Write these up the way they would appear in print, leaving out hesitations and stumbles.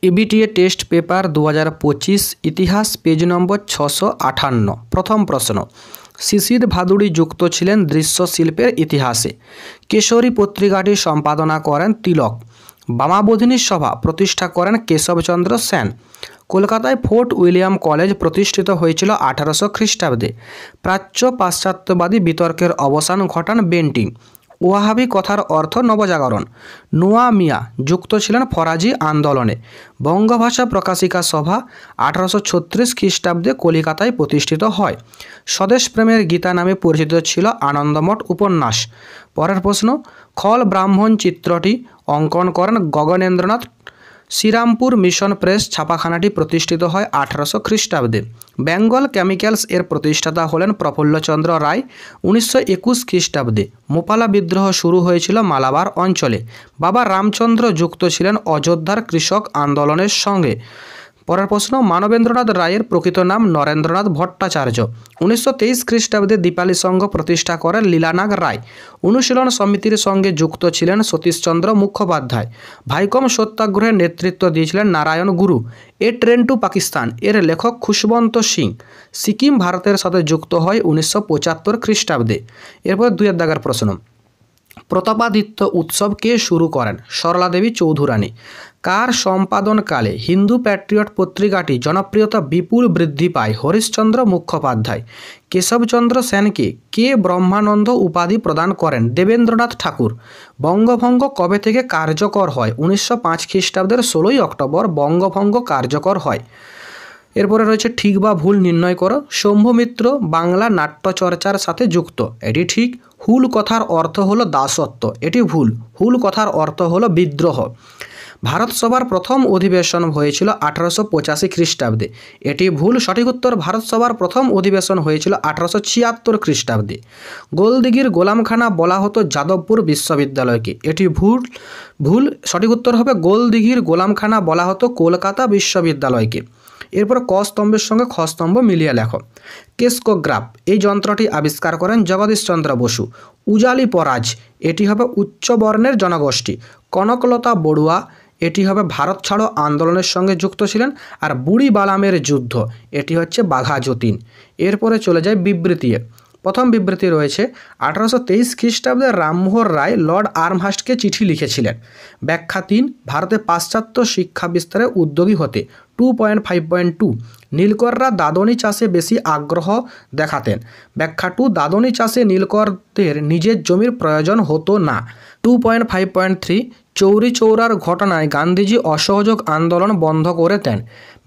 ইবিটিএ test paper 2025 ইতিহাস page নম্বর 658। প্রথম প্রশ্ন, শিশির ভাদুড়ী যুক্ত ছিলেন দৃশ্যশিল্পের ইতিহাসে। কেশরী পত্রিকাটি সম্পাদনা করেন তিলক। বামাবোধিনী সভা প্রতিষ্ঠা করেন কেশবচন্দ্র সেন। কলকাতায় ফোর্ট উইলিয়াম কলেজ প্রতিষ্ঠিত হয়েছিল 1800 খ্রিস্টাব্দে। প্রাচ্য পাশ্চাত্যবাদী বিতর্কের অবসান ঘটান বেন্টিং। ওয়াহাবি কথার অর্থ নবজাগরণ। নোয়া মিয়া যুক্ত ছিলেন ফরাজি আন্দোলনে। বঙ্গভাষা প্রকাশিকা সভা 1836 খ্রিস্টাব্দে কলিকাতায় প্রতিষ্ঠিত হয়। স্বদেশপ্রেমের গীতা নামে পরিচিত ছিল আনন্দমঠ উপন্যাস। পরের প্রশ্ন, খল ব্রাহ্মণ চিত্রটি অঙ্কন করেন গগনেন্দ্রনাথ। শ্রীরামপুর মিশন প্রেস ছাপাখানাটি প্রতিষ্ঠিত হয় 1800 খ্রিস্টাব্দে। বেঙ্গল কেমিক্যালস এর প্রতিষ্ঠাতা হলেন প্রফুল্লচন্দ্র রায় 1921 খ্রিস্টাব্দে। মোপালা বিদ্রোহ শুরু হয়েছিল মালাবার অঞ্চলে। বাবা রামচন্দ্র যুক্ত ছিলেন অযোধ্যার কৃষক আন্দোলনের সঙ্গে। পরের প্রশ্ন, মানবেন্দ্রনাথ রায়ের প্রকৃত নাম নরেন্দ্রনাথ ভট্টাচার্য। 1923 খ্রিস্টাব্দে দীপালি সংঘ প্রতিষ্ঠা করেন লীলানাগ রায়। অনুশীলন সমিতির সঙ্গে যুক্ত ছিলেন সতীশচন্দ্র মুখোপাধ্যায়। ভাইকম সত্যাগ্রহের নেতৃত্ব দিয়েছিলেন নারায়ণ গুরু। এ ট্রেন টু পাকিস্তান এর লেখক খুশবন্ত সিং। সিকিম ভারতের সাথে যুক্ত হয় 1975 খ্রিস্টাব্দে। এরপর 2 দাগের প্রশ্ন, প্রতাপাদিত্য উৎসব কে শুরু করেন? সরলা দেবী চৌধুরানী। কার সম্পাদনকালে হিন্দু প্যাট্রিয়ট পত্রিকাটি জনপ্রিয়তা বিপুল বৃদ্ধি পায়? হরিশচন্দ্র মুখোপাধ্যায়। কেশবচন্দ্র সেনকে কে ব্রহ্মানন্দ উপাধি প্রদান করেন? দেবেন্দ্রনাথ ঠাকুর। বঙ্গভঙ্গ কবে থেকে কার্যকর হয়? 1905 খ্রিস্টাব্দের 16 অক্টোবর বঙ্গভঙ্গ কার্যকর হয়। এরপরে রয়েছে ঠিক বা ভুল নির্ণয় করো। শম্ভু মিত্র বাংলা নাট্যচর্চার সাথে যুক্ত, এটি ঠিক। হুল কথার অর্থ হলো দাসত্ব, এটি ভুল। হুল কথার অর্থ হলো বিদ্রোহ। ভারত সভার প্রথম অধিবেশন হয়েছিল 1885 খ্রিস্টাব্দে, এটি ভুল। সঠিক উত্তর, ভারত সভার প্রথম অধিবেশন হয়েছিল 1876 খ্রিস্টাব্দে। গোলদিঘির গোলামখানা বলা হতো যাদবপুর বিশ্ববিদ্যালয়কে, এটি ভুল। সঠিক উত্তর হবে গোলদিঘির গোলামখানা বলা হতো কলকাতা বিশ্ববিদ্যালয়কে। এরপর ক স্তম্ভের সঙ্গে খ স্তম্ভ মিলিয়ে লেখো। কেসকোগ্রাফ এই যন্ত্রটি আবিষ্কার করেন জগদীশচন্দ্র বসু। উজালি পরাজ এটি হবে উচ্চ বর্ণের জনগোষ্ঠী। কনকলতা বড়ুয়া এটি হবে ভারত ছাড়ো আন্দোলনের সঙ্গে যুক্ত ছিলেন। আর বুড়ি বালামের যুদ্ধ এটি হচ্ছে বাঘা যতীন। এরপরে চলে যায় বিবৃতি। প্রথম বিবৃতি রয়েছে 1823 খ্রিস্টাব্দে রামমোহন রায় লর্ড আর্মহাস্টকে চিঠি লিখেছিলেন। ব্যাখ্যা 3, ভারতে পাশ্চাত্য শিক্ষা বিস্তারে উদ্যোগী হতে। 2.5.2 নীলকররা দাদনী চাষে বেশি আগ্রহ দেখাতেন। ব্যাখ্যা 2, দাদনী চাষে নীলকরদের নিজের জমির প্রয়োজন হতো না। 2.5.3 চৌরি চৌরার ঘটনায় গান্ধীজি অসহযোগ আন্দোলন বন্ধ করে দেন।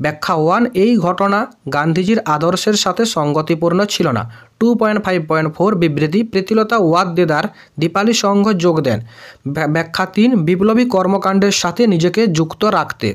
ব্যাখ্যা 1, এই ঘটনা গান্ধীজির আদর্শের সাথে সঙ্গতিপূর্ণ ছিল না। 2.5.4 বিবৃতি, প্রীতিলতা ওয়াদ্দেদার দীপালি সংঘ যোগ দেন। ব্যাখ্যা 3, বিপ্লবী কর্মকাণ্ডের সাথে নিজেকে যুক্ত রাখতে।